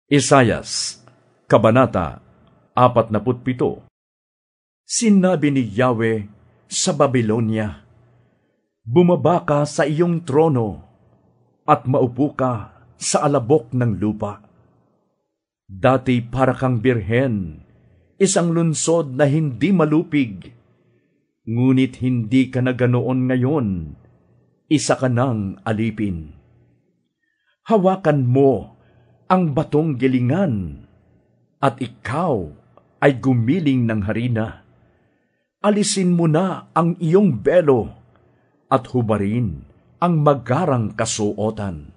Isayas, Kabanata 47. Sinabi ni Yahweh sa Babilonia, "Bumaba ka sa iyong trono at maupo ka sa alabok ng lupa. Dati para kang birhen, isang lunsod na hindi malupig, ngunit hindi ka na ganoon ngayon, isa ka nang alipin. Hawakan mo ang batong gilingan, at ikaw ay gumiling ng harina. Alisin mo na ang iyong belo, at hubarin ang magarang kasuotan.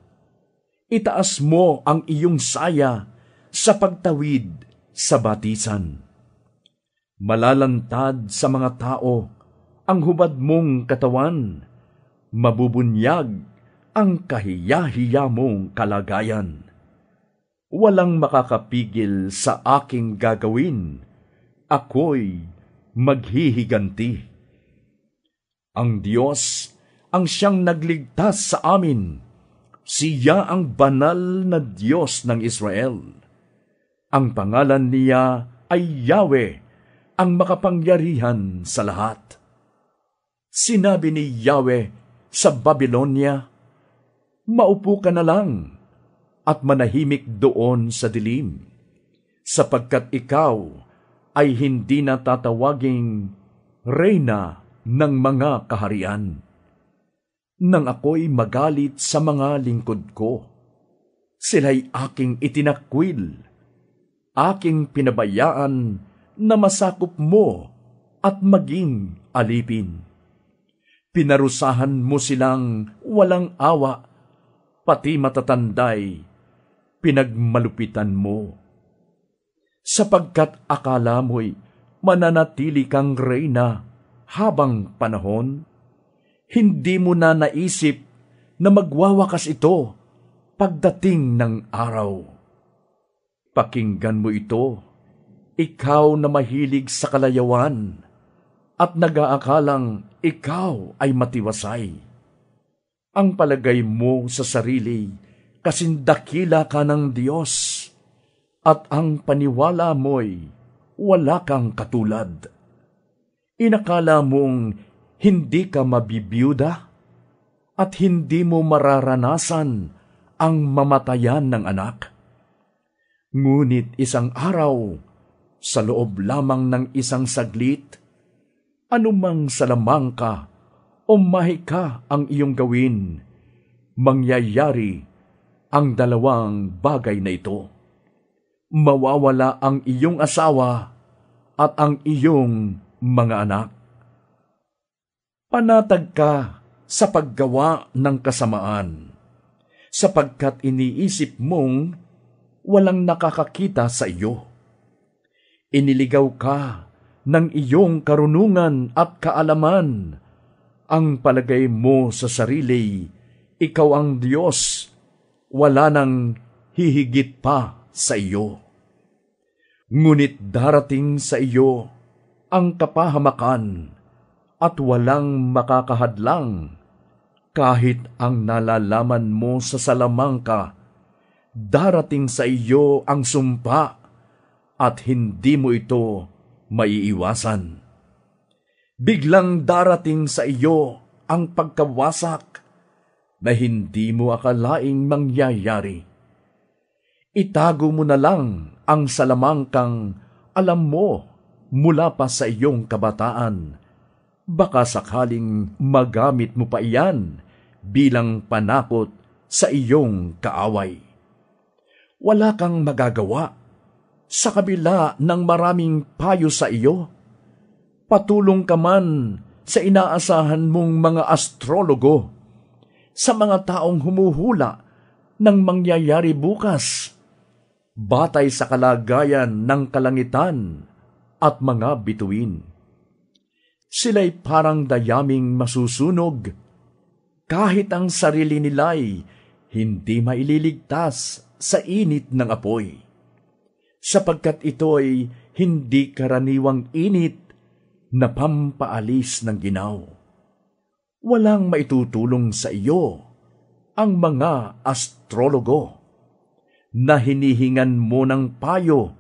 Itaas mo ang iyong saya sa pagtawid sa batisan. Malalantad sa mga tao ang hubad mong katawan, mabubunyag ang kahiya-hiya mong kalagayan. Walang makakapigil sa aking gagawin, ako'y maghihiganti. Ang Diyos ang siyang nagligtas sa amin, siya ang banal na Diyos ng Israel. Ang pangalan niya ay Yahweh, ang makapangyarihan sa lahat. Sinabi ni Yahweh sa Babilonia, "Maupo ka na lang at manahimik doon sa dilim, sapagkat ikaw ay hindi na tatawaging reyna ng mga kaharian. Nang ako'y magalit sa mga lingkod ko, sila'y aking itinakwil, aking pinabayaan na masakop mo at maging alipin. Pinarusahan mo silang walang awa, pati matatanday pinagmalupitan mo. Sapagkat akala mo'y mananatili kang reyna habang panahon, hindi mo na naisip na magwawakas ito pagdating ng araw. Pakinggan mo ito, ikaw na mahilig sa kalayawan at nag-aakalang ikaw ay matiwasay. Ang palagay mo sa sarili, kasing dakila ka ng Diyos, at ang paniwala mo'y wala kang katulad. Inakala mong hindi ka mabibiyuda at hindi mo mararanasan ang mamatayan ng anak. Ngunit isang araw, sa loob lamang ng isang saglit, anumang salamang ka o mahika ang iyong gawin, mangyayari ang dalawang bagay na ito. Mawawala ang iyong asawa at ang iyong mga anak. Panatag ka sa paggawa ng kasamaan, sapagkat iniisip mong walang nakakakita sa iyo. Iniligaw ka ng iyong karunungan at kaalaman. Ang palagay mo sa sarili, ikaw ang Diyos, wala nang hihigit pa sa iyo. Ngunit darating sa iyo ang kapahamakan at walang makakahadlang. Kahit ang nalalaman mo sa salamangka, darating sa iyo ang sumpa at hindi mo ito maiiwasan. Biglang darating sa iyo ang pagkawasak na hindi mo akalaing mangyayari. Itago mo na lang ang salamangkang alam mo mula pa sa iyong kabataan. Baka sakaling magamit mo pa iyan bilang panakot sa iyong kaaway. Wala kang magagawa sa kabila ng maraming payo sa iyo. Patulong ka man sa inaasahan mong mga astrologo, sa mga taong humuhula ng mangyayari bukas, batay sa kalagayan ng kalangitan at mga bituin. Sila'y parang dayaming masusunog, kahit ang sarili nila'y hindi maililigtas sa init ng apoy, sapagkat ito'y hindi karaniwang init na pampaalis ng ginaw. Walang maitutulong sa iyo ang mga astrologo. na hinihingan mo ng payo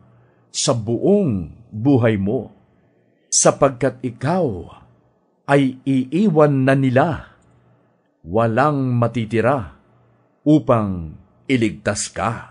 sa buong buhay mo, sapagkat ikaw ay iiwan na nila, walang matitira upang iligtas ka.